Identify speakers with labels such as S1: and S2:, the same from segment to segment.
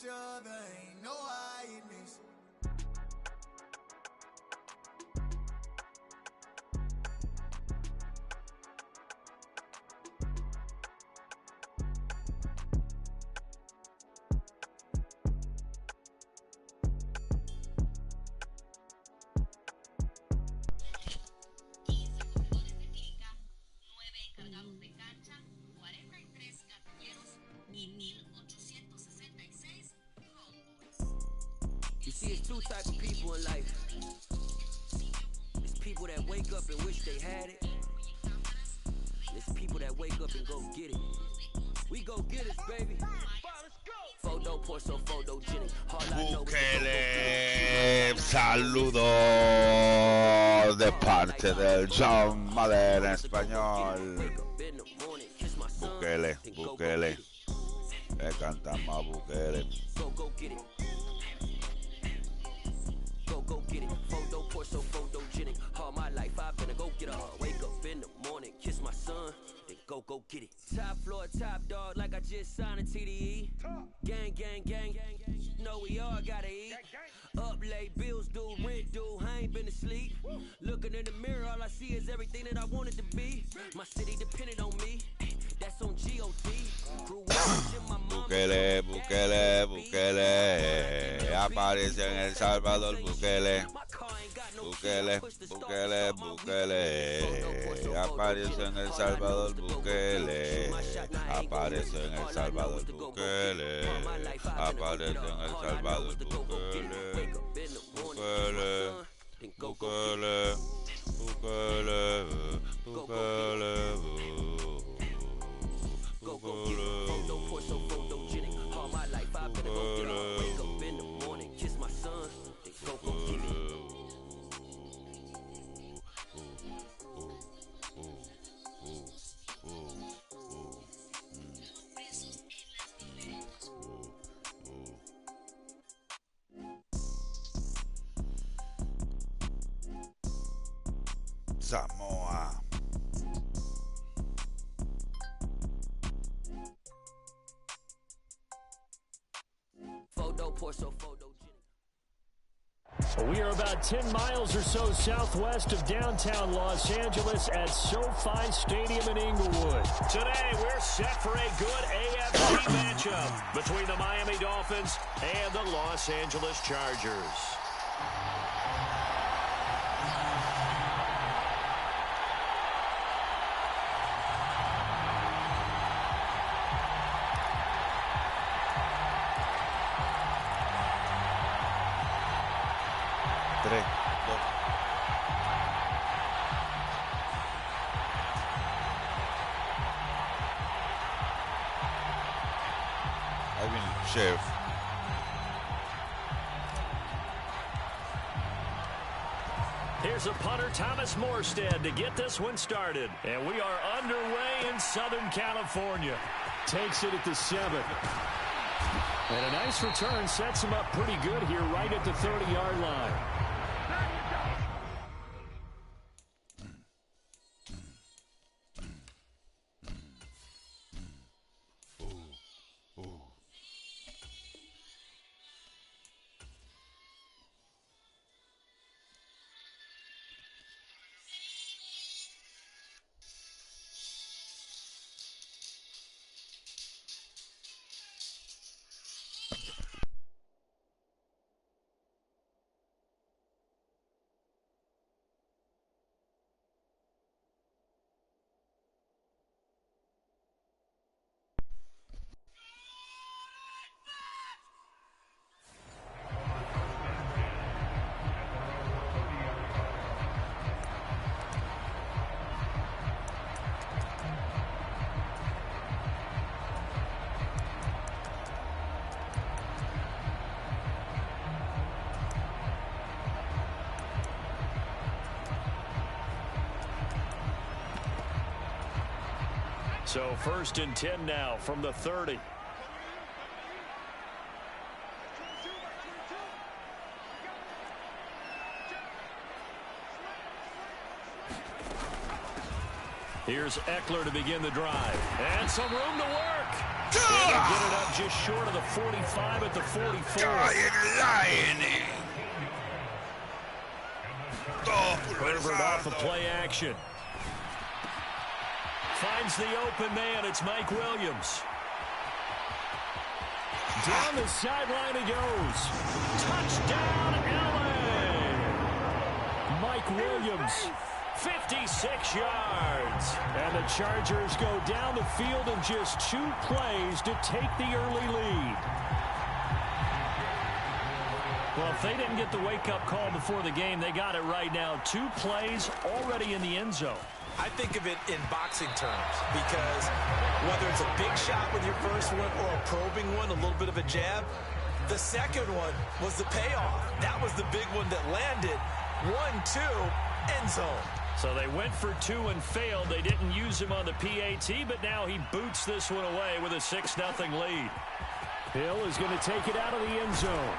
S1: each other, ain't no hiding this.
S2: You see, it's two types of people in life. It's people that wake up and wish they had it. It's people that wake up and go get it. We go get it, baby. Photo, porso, photogenic.
S3: Bukele, saludos de parte del John Madden español. Bukele, Bukele, le cantamos a Bukele.
S2: Go get it. Go get it. Photo, porso, photogenic. All my life I've been a go getter. Wake up in the morning, kiss my son, then go get it. Top floor, top dog, like I just signed a TDE. Gang, gang, gang, gang, gang. You know we all gotta eat. Up late, bills due, rent due, I ain't been asleep. Looking in the mirror, all I see is everything that I wanted to be. My city depended on me. That's on G.O.D.
S3: Bukele, Bukele, Bukele, aparece en El Salvador, Bukele. Bukele, Bukele, Bukele, aparece en El Salvador, Bukele. Aparece en El Salvador, Bukele. Aparece en El Salvador, Bukele. Bukele, Bukele, Bukele, Bukele.
S2: Go get it. Photo, porso, photogenic. All my life I've been a go getter. Wake up in the morning, kiss my son, then go get it.
S3: Samoa.
S2: Photo, porso, photogenic.
S4: We are about 10 miles or so southwest of downtown Los Angeles at SoFi Stadium in Inglewood. Today, we're set for a good AFC matchup between the Miami Dolphins and the Los Angeles Chargers.
S3: Chef.
S4: Here's a punter, Thomas Morstead, to get this one started. And we are underway in Southern California. Takes it at the 7. And a nice return sets him up pretty good here right at the 30-yard line. So 1st and 10 now from the 30. Here's Eckler to begin the drive. And some room to work. And they get it up just short of the 45 at the 44. Herbert off the play action. Finds the open man. It's Mike Williams. Down the sideline he goes. Touchdown, LA. Mike Williams, 56 yards. And the Chargers go down the field in just 2 plays to take the early lead. Well, if they didn't get the wake-up call before the game, they got it right now. 2 plays already in the end zone.
S5: I think of it in boxing terms because whether it's a big shot with your first one or a probing one, a little bit of a jab, the second one was the payoff. That was the big one that landed. 1-2, end zone.
S4: So they went for 2 and failed. They didn't use him on the PAT, but now he boots this one away with a 6-0 lead. Hill is going to take it out of the end zone.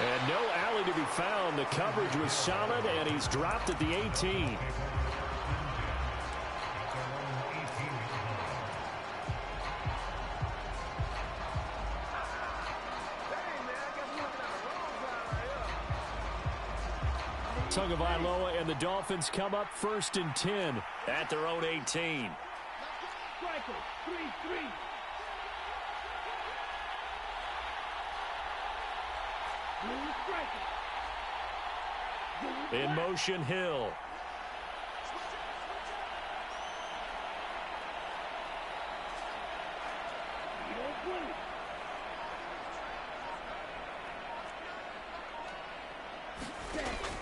S4: And no alley to be found. The coverage was solid, and he's dropped at the 18. Tagovailoa and the Dolphins come up 1st and 10 at their own 18. In motion, Hill.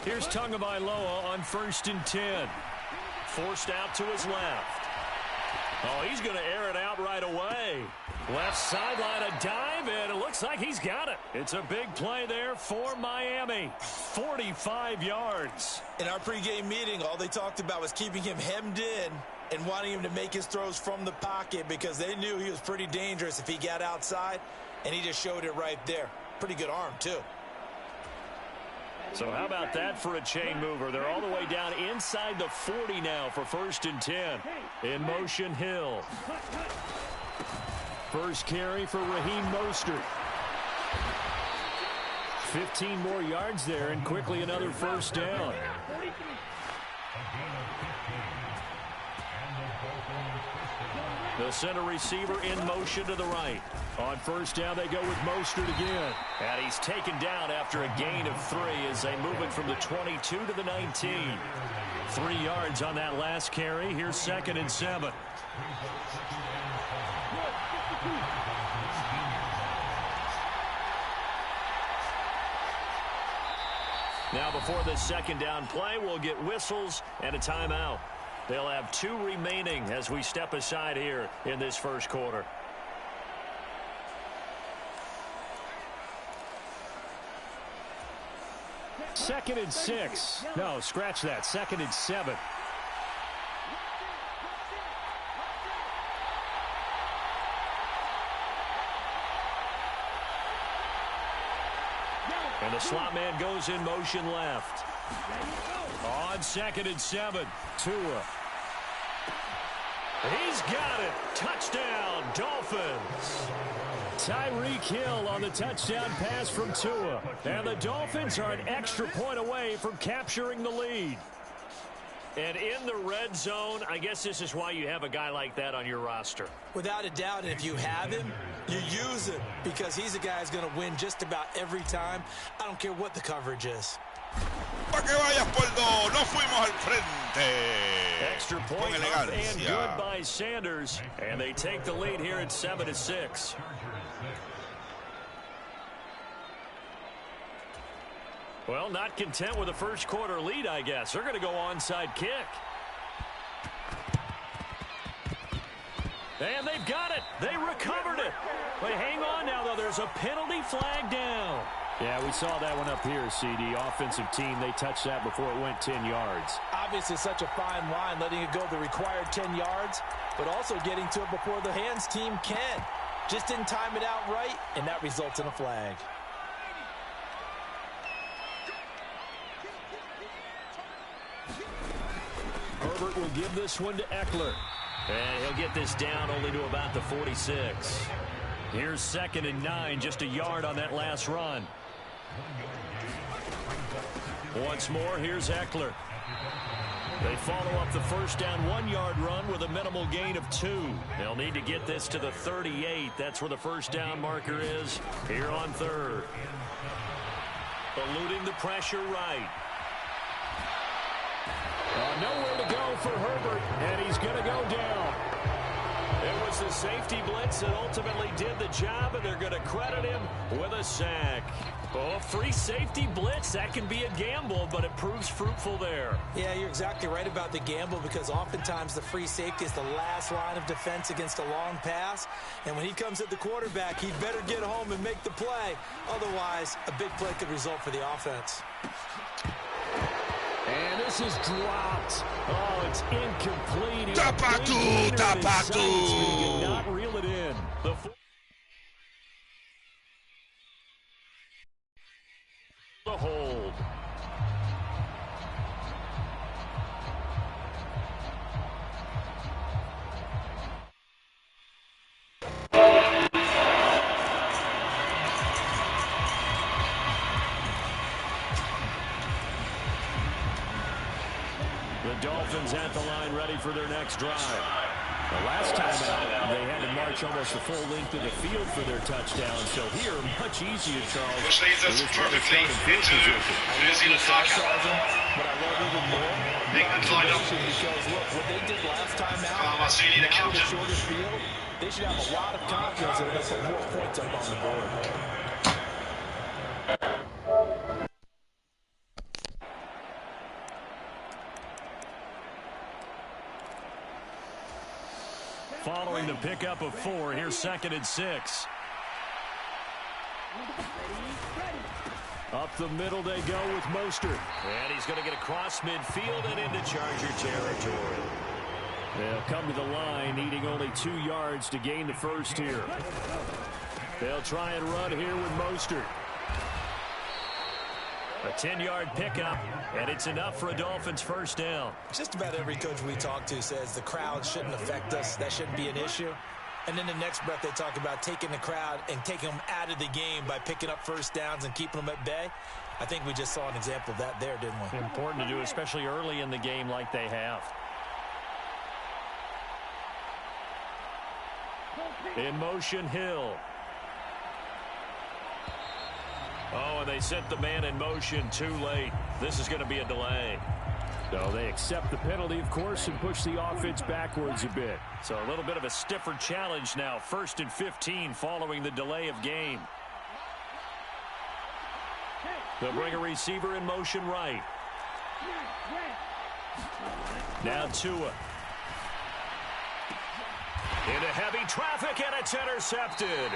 S4: Here's Tagovailoa on 1st and 10. Forced out to his left. Oh, he's going to air it out right away. Left sideline, a dive, and it looks like he's got it. It's a big play there for Miami. 45 yards.
S5: In our pregame meeting, all they talked about was keeping him hemmed in and wanting him to make his throws from the pocket because they knew he was pretty dangerous if he got outside, and he just showed it right there. Pretty good arm, too.
S4: So how about that for a chain mover? They're all the way down inside the 40 now for 1st and 10. In motion, Hill. First carry for Raheem Mostert. 15 more yards there, and quickly another first down. The center receiver in motion to the right. On 1st down, they go with Mostert again. And he's taken down after a gain of 3 as they move it from the 22 to the 19. 3 yards on that last carry. Here's 2nd and 7. Now before the 2nd down play, we'll get whistles and a timeout. They'll have 2 remaining as we step aside here in this first quarter. Second and 6. No, scratch that. 2nd and 7. And the slot man goes in motion left. On 2nd and 7. Tua. He's got it. Touchdown, Dolphins. Tyreek Hill on the touchdown pass from Tua. And the Dolphins are an extra point away from capturing the lead. And in the red zone, I guess this is why you have a guy like that on your roster.
S5: Without a doubt, and if you have him, you use him because he's a guy who's going to win just about every time. I don't care what the coverage is.
S3: Pa' que vayas, Puerto. No fuimos al frente.
S4: Extra point up and good by Sanders. And they take the lead here at 7-6. Well, not content with a first quarter lead, I guess. They're going to go onside kick. And they've got it. They recovered it. But hang on now, though. There's a penalty flag down. Yeah, we saw that one up here, CD. Offensive team, they touched that before it went 10 yards.
S5: Obviously, such a fine line, letting it go the required 10 yards, but also getting to it before the hands team can. Just didn't time it out right, and that results in a flag.
S4: Herbert will give this one to Eckler. And he'll get this down only to about the 46. Here's 2nd and 9, just a yard on that last run. Once more, here's Eckler. They follow up the first down 1-yard run with a minimal gain of 2. They'll need to get this to the 38. That's where the first down marker is here on 3rd. Eluding the pressure right.
S6: Nowhere to go for Herbert, and he's going to go down.
S4: It was the safety blitz that ultimately did the job, and they're going to credit him with a sack. Oh, free safety blitz, that can be a gamble, but it proves fruitful there.
S5: Yeah, you're exactly right about the gamble, because oftentimes the free safety is the last line of defense against a long pass. And when he comes at the quarterback, he'd better get home and make the play. Otherwise, a big play could result for the offense.
S6: And this is dropped. Oh, it's incomplete.
S3: Tapatu, tapatu.
S6: He did not reel it in.
S4: The hold. The Dolphins at the line, ready for their next drive. The last time out, they had to march almost the full length of the field for their touchdown. So here, much easier, Charles.
S7: Which leads us perfectly into losing the sarcasm.
S5: But I love even more
S7: England's lined up.
S5: because, look, what they did last time out,
S7: Massini, the
S5: now with
S7: captain.
S5: a shorter field, they should have a lot of confidence that they're going to put more points up on the board.
S4: Following the pickup of 4, here's 2nd and 6. Up the middle they go with Mostert. And he's going to get across midfield and into Charger territory. They'll come to the line, needing only 2 yards to gain the first here. They'll try and run here with Mostert. A 10-yard pickup, and it's enough for a Dolphins first down.
S5: Just about every coach we talk to says the crowd shouldn't affect us. That shouldn't be an issue. And then the next breath they talk about taking the crowd and taking them out of the game by picking up first downs and keeping them at bay. I think we just saw an example of that there, didn't we?
S4: Important to do, especially early in the game like they have. In motion, Hill. Oh, and they sent the man in motion too late. This is going to be a delay.
S6: So they accept the penalty, of course, and push the offense backwards a bit.
S4: So a little bit of a stiffer challenge now. 1st and 15 following the delay of game. They'll bring a receiver in motion right. Now Tua. Into heavy traffic, and it's intercepted.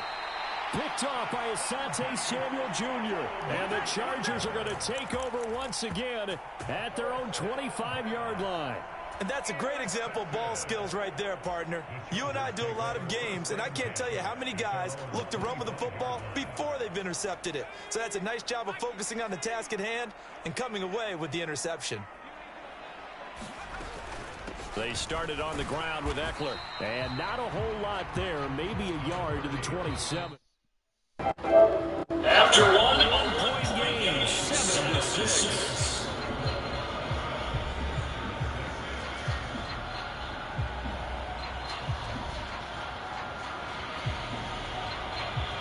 S6: Picked off by Asante Samuel Jr. And the Chargers are going to take over once again at their own 25-yard line.
S5: And that's a great example of ball skills right there, partner. You and I do a lot of games, and I can't tell you how many guys look to run with the football before they've intercepted it. So that's a nice job of focusing on the task at hand and coming away with the interception.
S4: They started on the ground with Eckler.
S6: And not a whole lot there, maybe a yard to the 27.
S4: After one-point game, 7-6.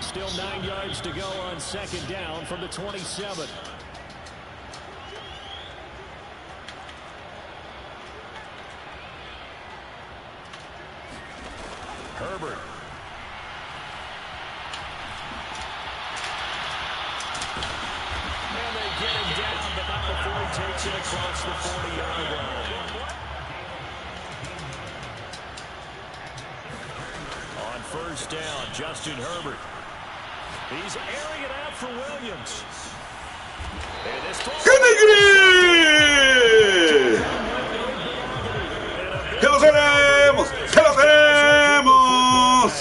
S4: Still 9 yards to go on 2nd down from the 27. Herbert. And they get him down, but not before he takes it across the 40-yard line. On 1st down, Justin Herbert. He's airing it out for Williams. And this ball...
S3: ¡Que lo tenemos! ¡Que lo tenemos!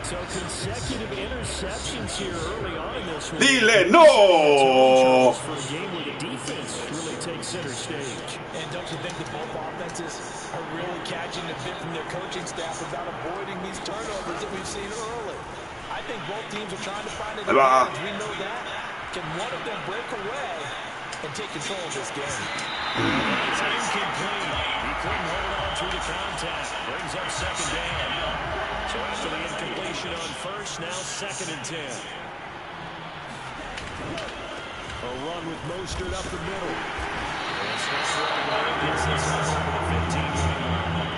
S6: So consecutive interceptions here early on in this
S8: Dile no.
S6: For a game where the defense really takes center stage.
S5: And don't you think that both offenses are really catching the bit from their coaching staff about avoiding these turnovers that we've seen early? I think both teams are trying to find an advantage. We know that. Can one of them break away and take control of this game?
S4: It's incomplete. He couldn't hold on through the contact. Brings up second down. So after the incompletion on first, now 2nd and 10.
S6: A run with Mostert up the middle.
S4: And Smith running away gets this one over the 15-yard line.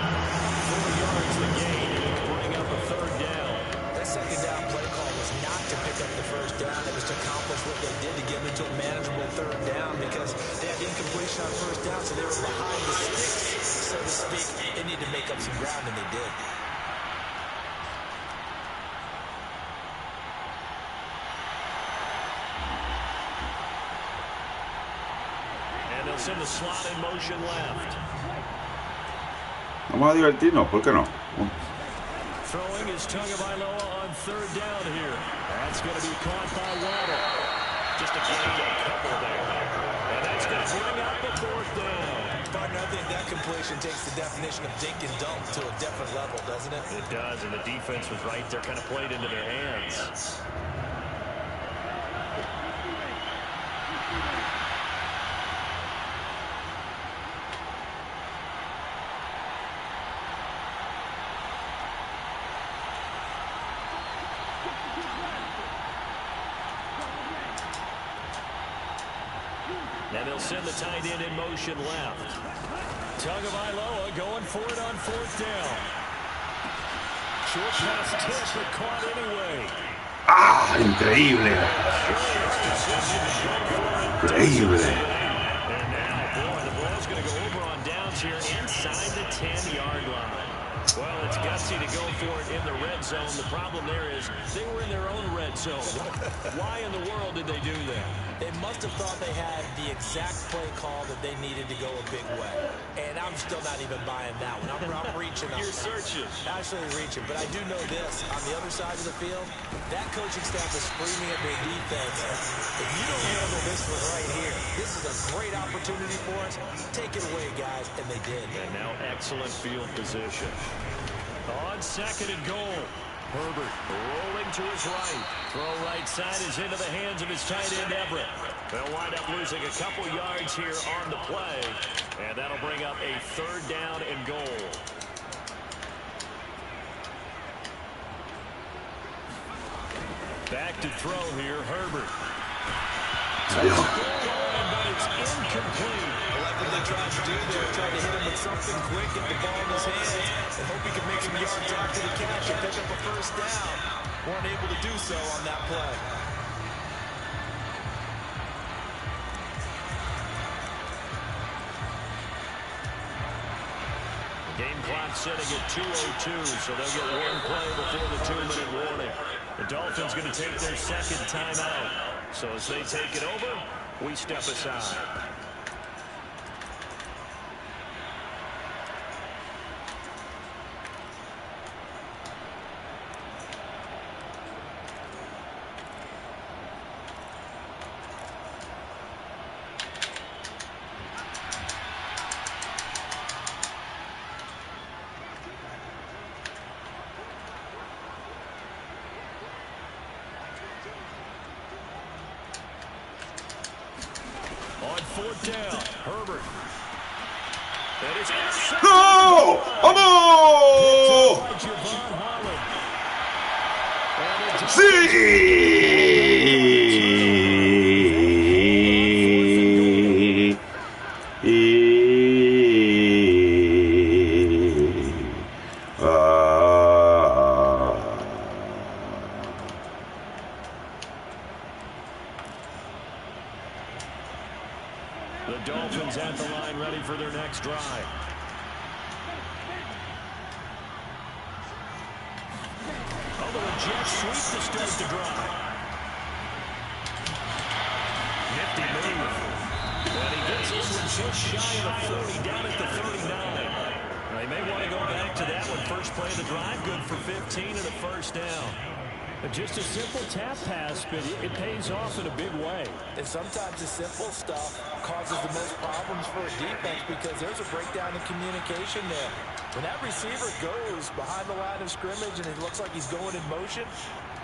S4: 4 yards the gain, and it'll bring up a 3rd down.
S5: That second down play call was not to pick up the first down. It was to accomplish what they did to get them into a manageable 3rd down because they had incompletion on first down, so they were behind the sticks, so to speak. They need to make up some ground, and they did.
S4: And they'll send the slot in motion left.
S8: Vamos a divertirnos, ¿por qué no?
S4: Throwing is Tagovailoa on 3rd down here. That's going to be caught by Waddle. Just a couple there. And that's going to bring up the 4th down.
S5: Partner, I think that completion takes the definition of dink and dunk to a different level, doesn't it?
S4: It does, and the defense was right there, kind of played into their hands. And they'll send the tight end in motion left. Tagovailoa going for it on 4th down. Short pass tip, but caught anyway.
S8: ¡Ah! Increíble. Increíble.
S4: And now, boy, the ball's going to go over on downs here inside the 10-yard line. Well, it's gutsy to go for it in the red zone. The problem there is they were in their own red zone. Why in the world did they do that?
S5: They must have thought they had the exact play call that they needed to go a big way. And I'm still not even buying that one. I'm reaching.
S4: You're searching.
S5: Actually reaching. But I do know this. On the other side of the field, that coaching staff is screaming at their defense. If you don't handle this one right here, this is a great opportunity for us. Take it away, guys. And they did.
S4: And now excellent field position. On 2nd and goal. Herbert rolling to his right. Throw right side is into the hands of his tight end, Everett. They'll wind up losing a couple yards here on the play. And that'll bring up a 3rd down and goal. Back to throw here, Herbert. But it's incomplete.
S5: What they tried to do there, tried to hit him with something quick, get the ball in his hands, and hope he can make some yards after the catch and pick up a 1st down. Weren't able to do so on that play.
S4: Game clock setting at 2:02, so they'll get one play before the 2-minute warning. The Dolphins going to take their 2nd timeout. So as they take it over, we step aside. On 4th down, Herbert. That is
S8: ¡No! ¡Vamos!
S4: The Dolphins at the line, ready for their next drive. The jet sweep to start the drive. Nifty move. And he gets this one just shy of the 40, down at the 39. They may want to go back to that one. First play of the drive, good for 15 and a 1st down.
S6: Just a simple tap pass, but it pays off in a big way.
S5: And sometimes the simple stuff causes the most problems for a defense because there's a breakdown in communication there. When that receiver goes behind the line of scrimmage and it looks like he's going in motion,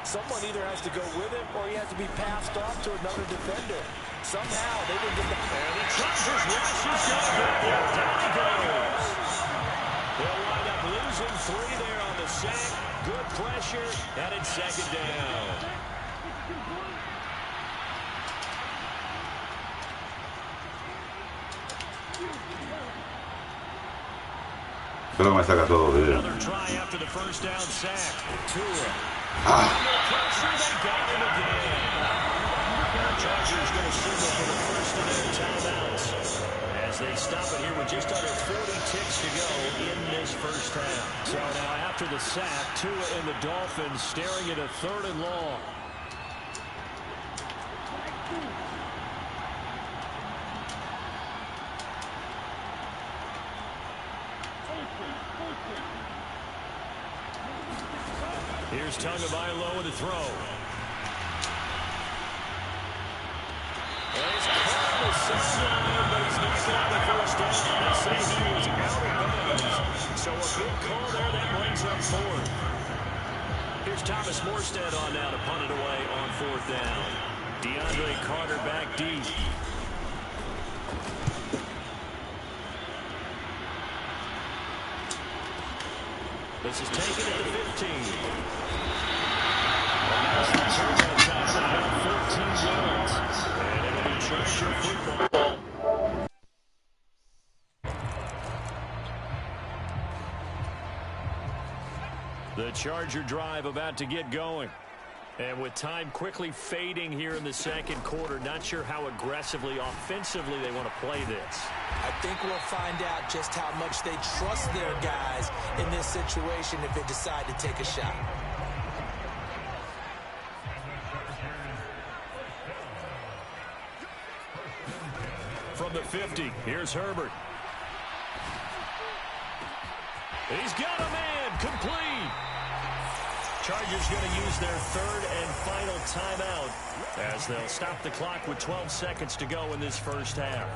S5: someone either has to go with him or he has to be passed off to another defender. Somehow they didn't get the...
S6: And the Chargers rush is going to get there. Down he goes. They'll wind up losing 3 there on the sack. Good pressure, and it's second down.
S8: Pero me saca todo, tío.
S6: Another try after the first down sack. Tua. Under pressure, they got him again. The Chargers going to signal for the first of their timeouts as they stop it here with just under 40 ticks to go in this first half. So now after the sack, Tua and the Dolphins staring at a 3rd and long. Here's Tagovailoa with a throw. He's caught on the sideline, but he's not got the first down. They say he was out of bounds. So a good call there. That brings up 4th. Here's Thomas Morstead on now to punt it away on 4th down. DeAndre Carter back deep. This is taken at the 15. A nice return that time of about 14 yards. And it'll be Charger football. The Charger drive about to get going. And with time quickly fading here in the second quarter, not sure how aggressively, offensively they want to play this.
S5: I think we'll find out just how much they trust their guys in this situation if they decide to take a shot.
S6: From the 50, here's Herbert. He's got a man, complete. Chargers going to use their 3rd and final timeout as they'll stop the clock with 12 seconds to go in this first half.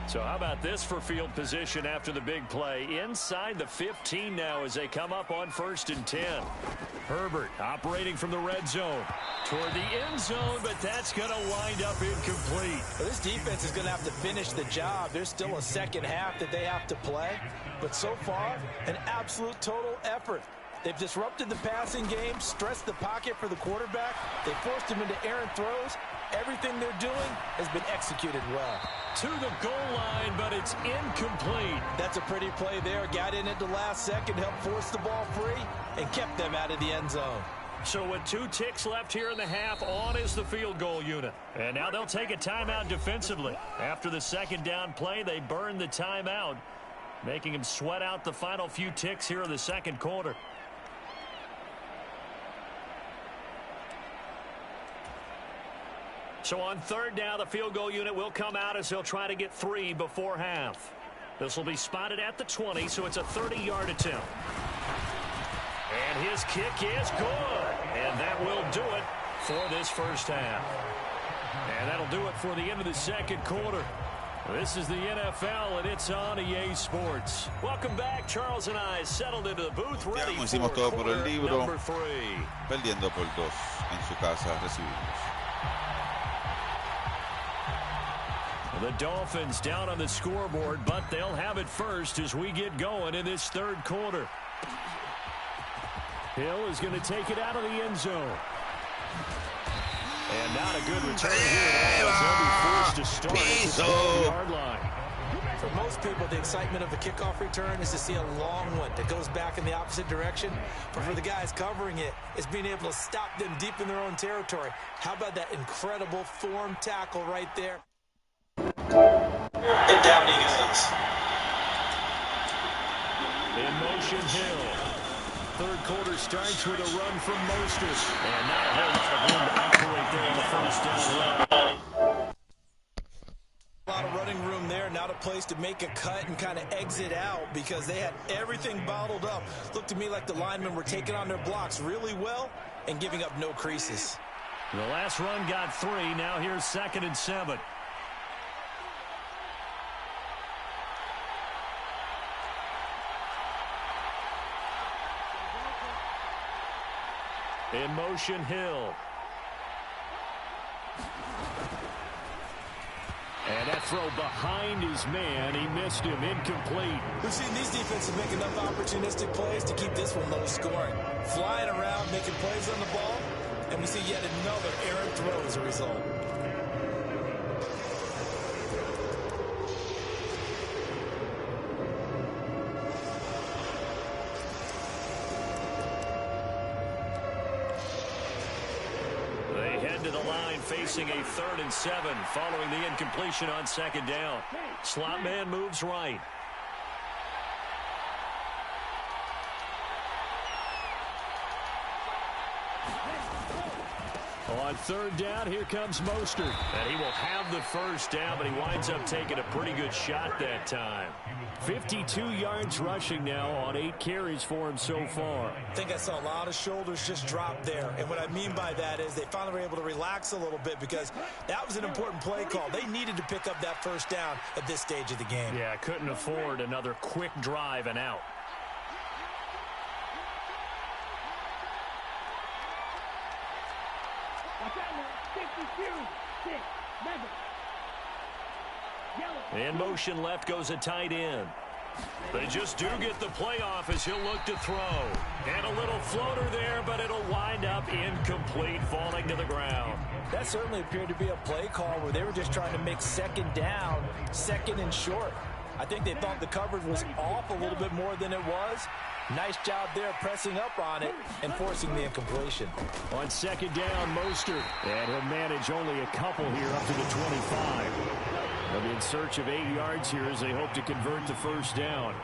S6: So how about this for field position after the big play? Inside the 15 now as they come up on 1st and 10. Herbert operating from the red zone toward the end zone, but that's going to wind up incomplete.
S5: Well, this defense is going to have to finish the job. There's still a second half that they have to play, but so far, an absolute total effort. They've disrupted the passing game, stressed the pocket for the quarterback. They forced him into errant throws. Everything they're doing has been executed well.
S6: To the goal line, but it's incomplete.
S5: That's a pretty play there. Got in at the last second, helped force the ball free, and kept them out of the end zone.
S6: So with 2 ticks left here in the half, on is the field goal unit. And now they'll take a timeout defensively. After the second down play, they burn the timeout, making them sweat out the final few ticks here in the second quarter. So on 3rd down, the field goal unit will come out as they'll try to get 3 before half. This will be spotted at the 20, so it's a 30-yard attempt. And his kick is good. And that will do it for this first half. And that'll do it for the end of the second quarter. This is the NFL, and it's on EA Sports. Welcome back. Charles and I settled into the booth, ready for quarter number 3.
S3: Perdiendo por 2 en su casa, recibimos.
S6: The Dolphins down on the scoreboard, but they'll have it first as we get going in this third quarter. Hill is going to take it out of the end zone. And not a good return here at all. They'll be forced to start at the 12-yard line.
S5: For most people, the excitement of the kickoff return is to see a long one that goes back in the opposite direction. But for the guys covering it, it's being able to stop them deep in their own territory. How about that incredible form tackle right there?
S9: And down he goes.
S6: In motion, Hill. Third quarter starts with a run from Mostert. And not a whole lot of room to operate there on the first down run.
S5: A a place to make a cut and kind of exit out because they had everything bottled up. Looked to me like the linemen were taking on their blocks really well and giving up no creases.
S4: The last run got 3. Now here's 2nd and 7. In motion, Hill. And that throw behind his man. He missed him. Incomplete.
S5: We've seen these defenses make enough opportunistic plays to keep this one low scoring. Flying around, making plays on the ball, and we see yet another errant throw as a result.
S4: To the line facing a 3rd and 7 following the incompletion on 2nd down. Slot man moves right. On 3rd down, here comes Mostert. And he will have the 1st down, but he winds up taking a pretty good shot that time. 52 yards rushing now on 8 carries for him so far.
S5: I think I saw a lot of shoulders just drop there. And what I mean by that is they finally were able to relax a little bit because that was an important play call. They needed to pick up that 1st down at this stage of the game.
S4: Yeah, couldn't afford another quick drive and out. In motion left goes a tight end. They just do get the playoff as he'll look to throw. And a little floater there, but it'll wind up incomplete, falling to the ground.
S5: That certainly appeared to be a play call where they were just trying to make 2nd down, 2nd and short. I think they thought the coverage was off a little bit more than it was. Nice job there pressing up on it and forcing the incompletion.
S4: On 2nd down, Mostert. And he'll manage only a couple here up to the 25. They'll be in search of 8 yards here as they hope to convert the 1st down.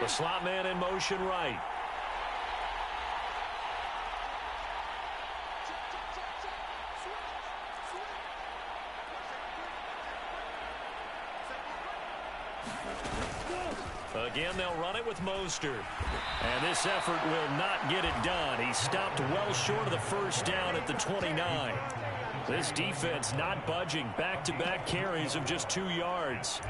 S4: The slot man in motion right. Again, they'll run it with Mostert. And this effort will not get it done. He stopped well short of the 1st down at the 29. This defense not budging. Back-to-back carries of just 2 yards.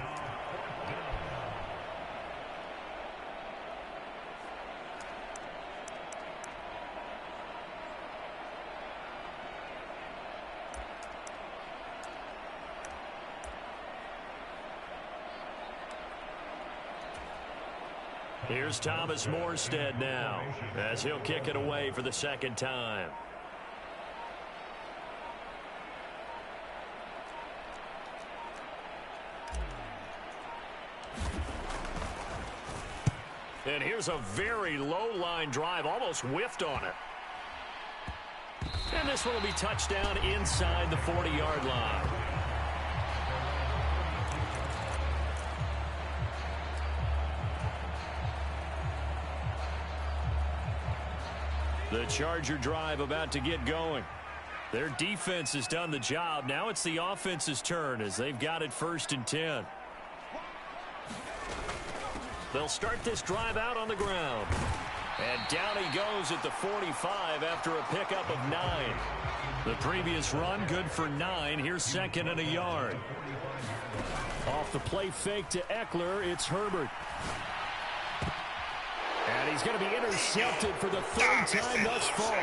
S4: Here's Thomas Morstead now as he'll kick it away for the 2nd time. And here's a very low line drive, almost whiffed on it. And this one will be touchdown inside the 40-yard line. The Charger drive about to get going. Their defense has done the job. Now it's the offense's turn as they've got it 1st and 10. They'll start this drive out on the ground. And down he goes at the 45 after a pickup of 9. The previous run good for 9. Here's 2nd and a yard. Off the play fake to Eckler, it's Herbert. And he's going to be intercepted for the 3rd time thus far.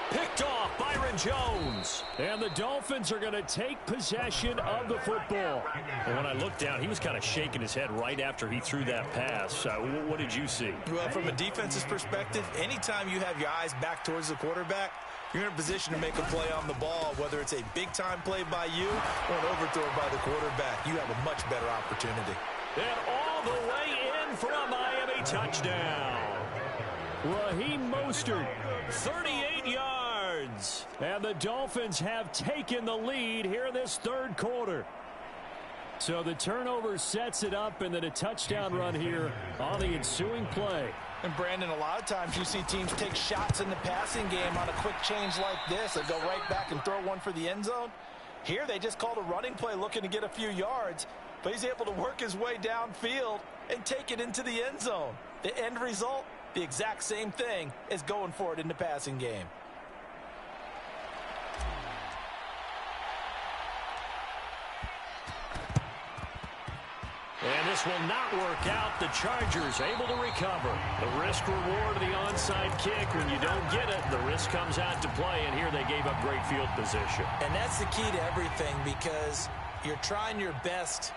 S4: Picked off Byron Jones. And the Dolphins are going to take possession of the football. And when I looked down, he was kind of shaking his head right after he threw that pass. What did you see?
S5: Well, from a defense's perspective, anytime you have your eyes back towards the quarterback, you're in a position to make a play on the ball, whether it's a big-time play by you or an overthrow by the quarterback. You have a much better opportunity.
S4: And all the way in for a Miami touchdown. Raheem Mostert, 38 yards. And the Dolphins have taken the lead here in this 3rd quarter. So the turnover sets it up, and then a touchdown run here on the ensuing play.
S5: And Brandon, a lot of times you see teams take shots in the passing game on a quick change like this and go right back and throw one for the end zone. Here they just called a running play looking to get a few yards, but he's able to work his way downfield and take it into the end zone. The end result, the exact same thing as going for it in the passing game.
S4: And this will not work out. The Chargers able to recover. The risk reward of the onside kick. When you don't get it, the risk comes out to play. And here they gave up great field position.
S5: And that's the key to everything, because you're trying your best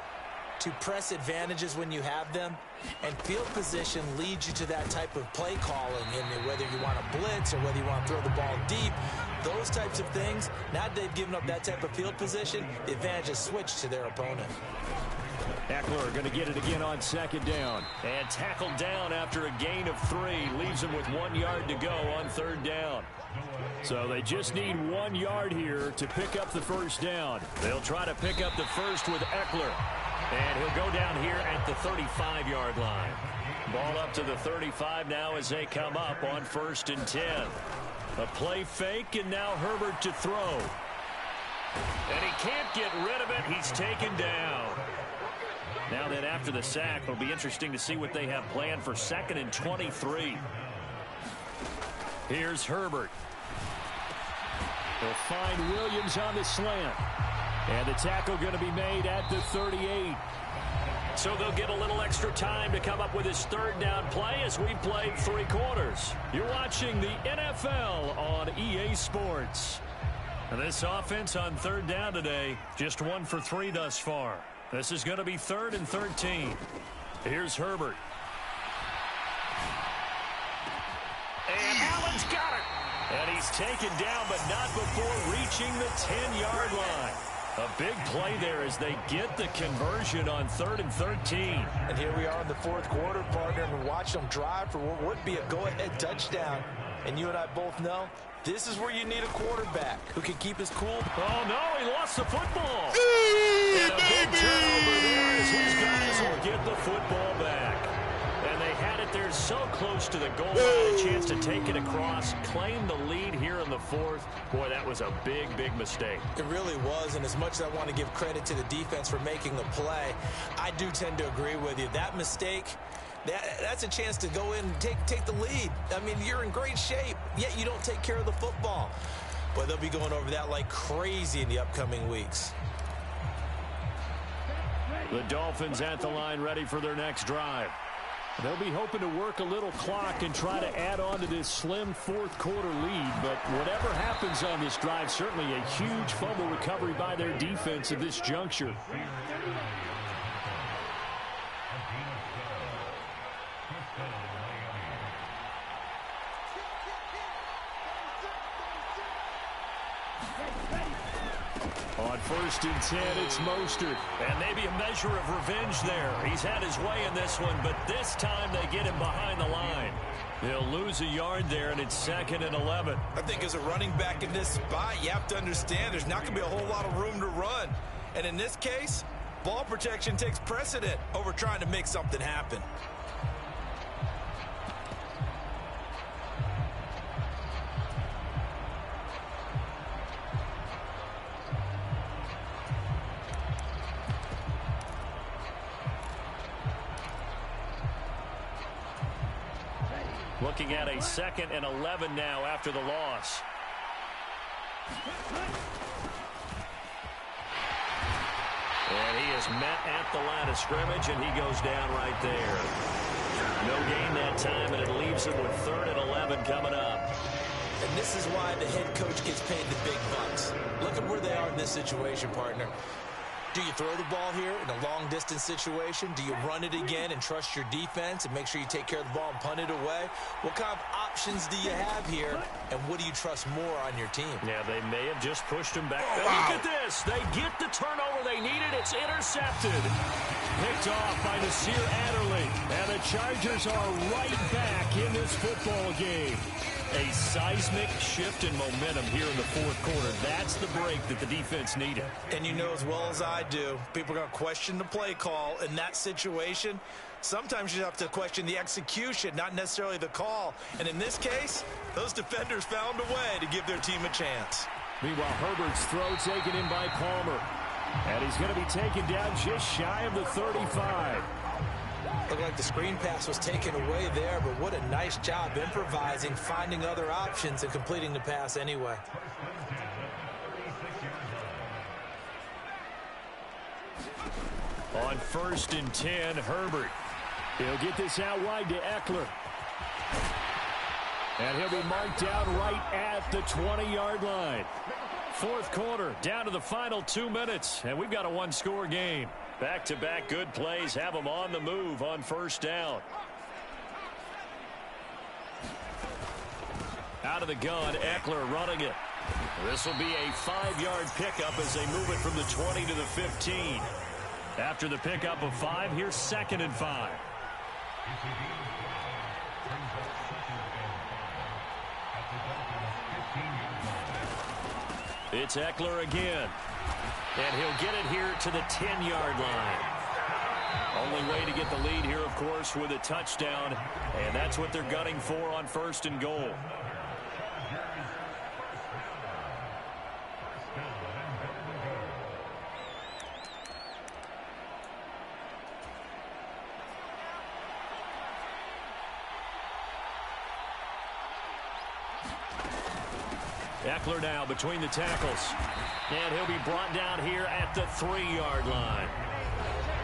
S5: to press advantages when you have them. And field position leads you to that type of play calling. And whether you want to blitz or whether you want to throw the ball deep, those types of things, now that they've given up that type of field position, the advantage is switched to their opponent.
S4: Eckler going to get it again on second down. And tackled down after a gain of 3. Leaves him with 1 yard to go on third down. So they just need 1 yard here to pick up the first down. They'll try to pick up the first with Eckler. And he'll go down here at the 35-yard line. Ball up to the 35 now as they come up on 1st and 10. A play fake, and now Herbert to throw. And he can't get rid of it. He's taken down. Now then, after the sack, it'll be interesting to see what they have planned for 2nd and 23. Here's Herbert. They'll find Williams on the slant. And the tackle going to be made at the 38. So they'll get a little extra time to come up with his third down play as we played 3 quarters. You're watching the NFL on EA Sports. And this offense on third down today, just 1 for 3 thus far. This is going to be 3rd and 13. Here's Herbert. And Allen's got it. And he's taken down, but not before reaching the 10-yard line. A big play there as they get the conversion on 3rd and 13.
S5: And here we are in the 4th quarter, partner, and watch them drive for what would be a go-ahead touchdown. And you and I both know this is where you need a quarterback who can keep his cool.
S4: Oh, no, he lost the football. And a big turnover there as his guys will get the football back. And they had it there so close to the goal line, a chance to take it across, claim the lead here in the 4th. Boy, that was a big, big mistake.
S5: It really was, and as much as I want to give credit to the defense for making the play, I do tend to agree with you. That mistake, that's a chance to go in and take the lead. I mean, you're in great shape, yet you don't take care of the football. Boy, they'll be going over that like crazy in the upcoming weeks.
S4: The Dolphins at the line, ready for their next drive. They'll be hoping to work a little clock and try to add on to this slim 4th quarter lead. But whatever happens on this drive, certainly a huge fumble recovery by their defense at this juncture. On 1st and 10, it's Mostert. And maybe a measure of revenge there. He's had his way in this one, but this time they get him behind the line. They'll lose a yard there, and it's 2nd and 11.
S5: I think as a running back in this spot, you have to understand there's not going to be a whole lot of room to run. And in this case, ball protection takes precedent over trying to make something happen.
S4: Looking at a 2nd and 11 now after the loss. And he is met at the line of scrimmage, and he goes down right there. No gain that time, and it leaves him with 3rd and 11 coming up.
S5: And this is why the head coach gets paid the big bucks. Look at where they are in this situation, partner. Do you throw the ball here in a long-distance situation? Do you run it again and trust your defense and make sure you take care of the ball and punt it away? What kind of options do you have here, and what do you trust more on your team?
S4: Yeah, they may have just pushed him back. Oh, wow. Look at this. They get the turnover they needed. It's intercepted. Picked off by Nasir Adderley. And the Chargers are right back in this football game. A seismic shift in momentum here in the 4th quarter. That's the break that the defense needed.
S5: And you know as well as I do, people are going to question the play call in that situation. Sometimes you have to question the execution, not necessarily the call. And in this case, those defenders found a way to give their team a chance.
S4: Meanwhile, Herbert's throw taken in by Palmer. And he's going to be taken down just shy of the 35.
S5: Looked like the screen pass was taken away there, but what a nice job improvising, finding other options, and completing the pass anyway.
S4: On 1st and 10, Herbert. He'll get this out wide to Eckler. And he'll be marked down right at the 20-yard line. Fourth quarter, down to the final 2 minutes, and we've got a one-score game. Back-to-back good plays have them on the move on first down. Out of the gun, Eckler running it. This will be a 5-yard pickup as they move it from the 20 to the 15. After the pickup of 5, here's 2nd and 5. It's Eckler again. And he'll get it here to the 10-yard line. Only way to get the lead here, of course, with a touchdown. And that's what they're gunning for on 1st and goal. Eckler now between the tackles. And he'll be brought down here at the 3-yard line.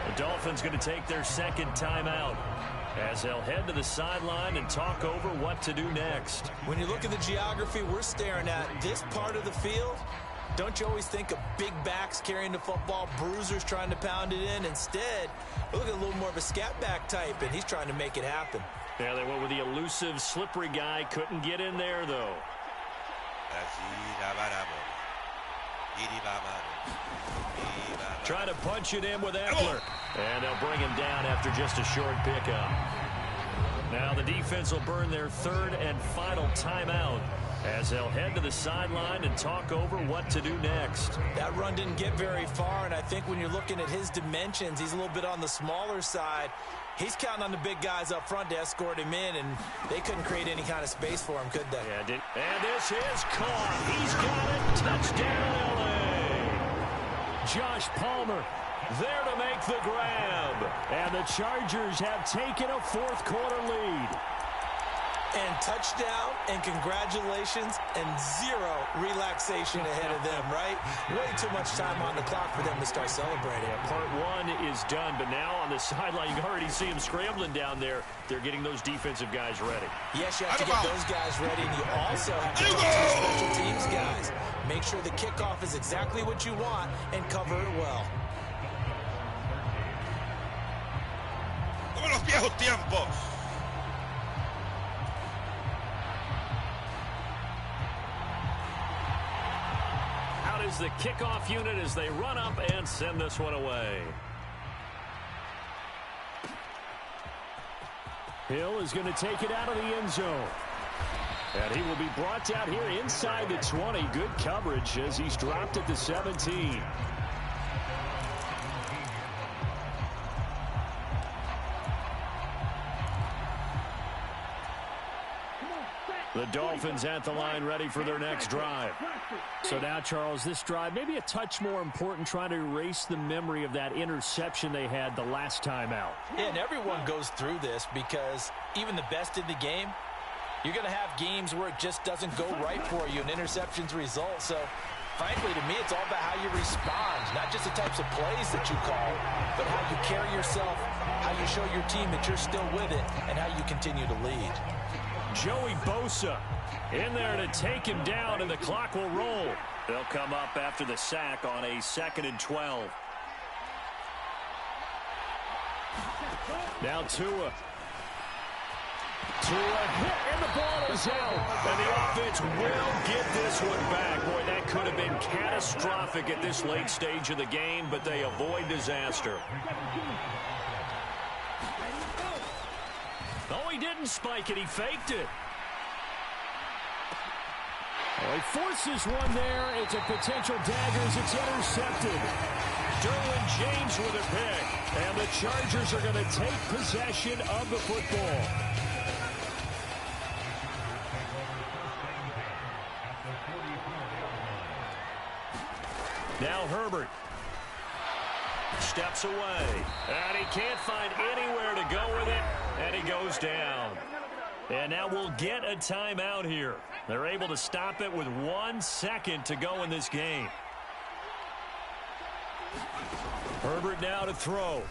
S4: The Dolphins going to take their second timeout as they'll head to the sideline and talk over what to do next.
S5: When you look at the geography we're staring at, this part of the field, don't you always think of big backs carrying the football, bruisers trying to pound it in? Instead, look at a little more of a scat back type, and he's trying to make it happen.
S4: Yeah, they went with the elusive, slippery guy. Couldn't get in there, though. Trying to punch it in with Eckler. And they'll bring him down after just a short pickup. Now the defense will burn their 3rd and final timeout as they'll head to the sideline and talk over what to do next.
S5: That run didn't get very far, and I think when you're looking at his dimensions, he's a little bit on the smaller side. He's counting on the big guys up front to escort him in, and they couldn't create any kind of space for him, could they?
S4: Yeah, and this is caught. He's got it. Touchdown, LA. Josh Palmer there to make the grab. And the Chargers have taken a fourth quarter lead.
S5: And touchdown, and congratulations, and zero relaxation ahead of them, right? Way too much time on the clock for them to start celebrating.
S4: Yeah, part one is done, but now on the sideline, you can already see them scrambling down there. They're getting those defensive guys ready.
S5: Yes, you have to get those guys ready, and you also have to talk to the special teams guys. Make sure the kickoff is exactly what you want and cover it well.
S3: Como los viejos tiempos.
S4: Is the kickoff unit as they run up and send this one away. Hill is going to take it out of the end zone. And he will be brought down here inside the 20. Good coverage as he's dropped at the 17. The Dolphins at the line ready for their next drive. So now, Charles, this drive maybe a touch more important, trying to erase the memory of that interception they had the last time out.
S5: Yeah, and everyone goes through this because even the best in the game, you're going to have games where it just doesn't go right for you and interceptions result. So, frankly, to me, it's all about how you respond, not just the types of plays that you call, but how you carry yourself, how you show your team that you're still with it, and how you continue to lead.
S4: Joey Bosa in there to take him down, and the clock will roll. They'll come up after the sack on a 2nd and 12. Now Tua. Tua hit, and the ball is out. And the offense will get this one back. Boy, that could have been catastrophic at this late stage of the game, but they avoid disaster. Oh, he didn't spike it. He faked it. Well, he forces one there. It's a potential dagger as it's intercepted. Derwin James with a pick. And the Chargers are going to take possession of the football. Now Herbert steps away. And he can't find anywhere to go with it. And he goes down. And now we'll get a timeout here. They're able to stop it with 1 second to go in this game. Herbert now to throw.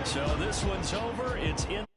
S4: So this one's over. It's in.